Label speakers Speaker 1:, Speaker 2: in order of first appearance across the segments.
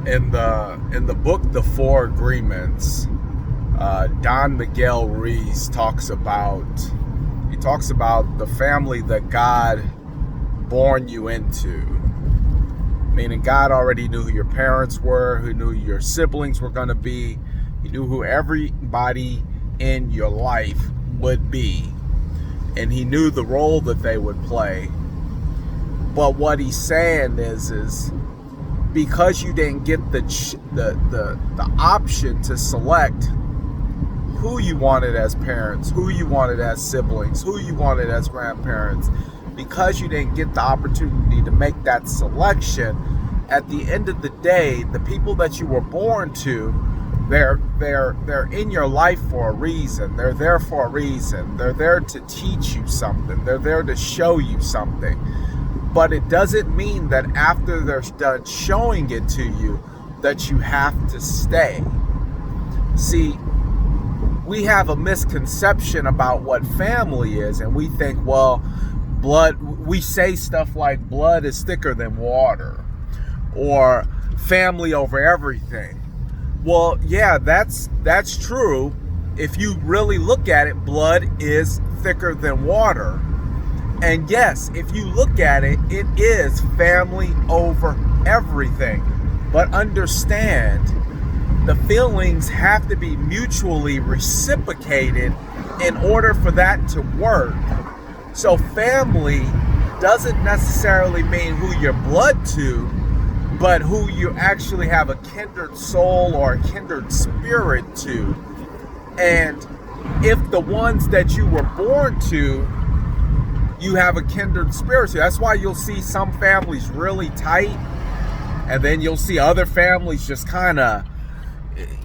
Speaker 1: In the book The Four Agreements, Don Miguel Ruiz talks about the family that God born you into. Meaning God already knew who your parents were, who knew your siblings were going to be. He knew who everybody in your life would be. And he knew the role that they would play. But what he's saying is because you didn't get the option to select who you wanted as parents, who you wanted as siblings, who you wanted as grandparents, because you didn't get the opportunity to make that selection, at the end of the day, the people that you were born to, they're in your life for a reason. They're there for a reason. They're there to teach you something. They're there to show you something. But it doesn't mean that after they're done showing it to you that you have to stay. See, we have a misconception about what family is, and we think, well, we say stuff like blood is thicker than water, or family over everything. Well, yeah, that's true. If you really look at it, blood is thicker than water. And yes, if you look at it, it is family over everything. But understand, the feelings have to be mutually reciprocated in order for that to work. So family doesn't necessarily mean who you're blood to, but who you actually have a kindred soul or a kindred spirit to. And if the ones that you were born to, you have a kindred spirit to, that's why you'll see some families really tight, and then you'll see other families just kind of,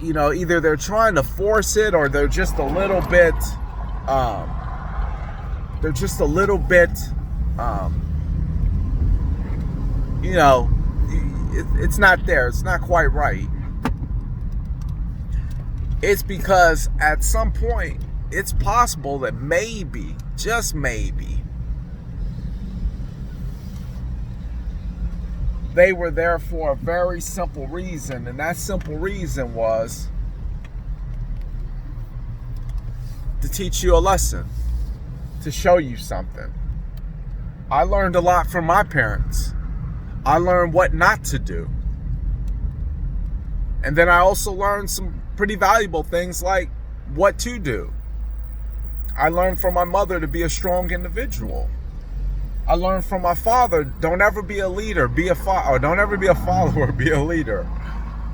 Speaker 1: either they're trying to force it, or they're just a little bit, it's not there. It's not quite right. It's because at some point, it's possible that maybe, just maybe, they were there for a very simple reason, and that simple reason was to teach you a lesson, to show you something. I learned a lot from my parents. I learned what not to do. And then I also learned some pretty valuable things like what to do. I learned from my mother to be a strong individual. I learned from my father, don't ever be a leader, be a or don't ever be a follower, be a leader.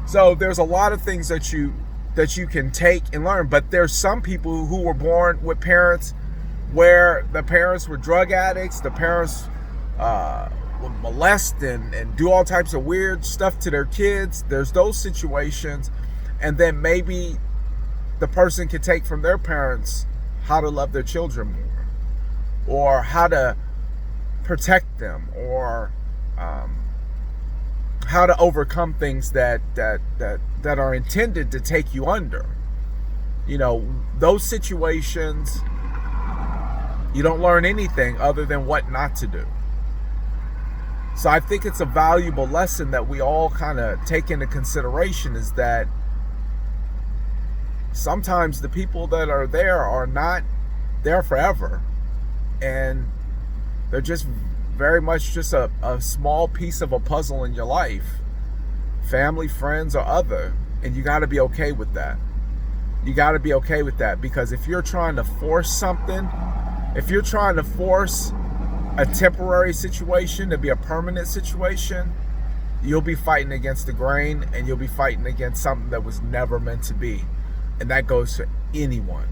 Speaker 1: So there's a lot of things that you can take and learn. But there's some people who were born with parents where the parents were drug addicts, the parents would molest and do all types of weird stuff to their kids. There's those situations. And then maybe the person can take from their parents how to love their children more, or how to protect them, or how to overcome things that are intended to take you under. Those situations, you don't learn anything other than what not to do. So I think it's a valuable lesson that we all kind of take into consideration, is that sometimes the people that are there are not there forever, and they're just very much just a small piece of a puzzle in your life, family, friends, or other. And you got to be okay with that. You got to be okay with that, because if you're trying to force something, if you're trying to force a temporary situation to be a permanent situation, you'll be fighting against the grain, and you'll be fighting against something that was never meant to be. And that goes for anyone.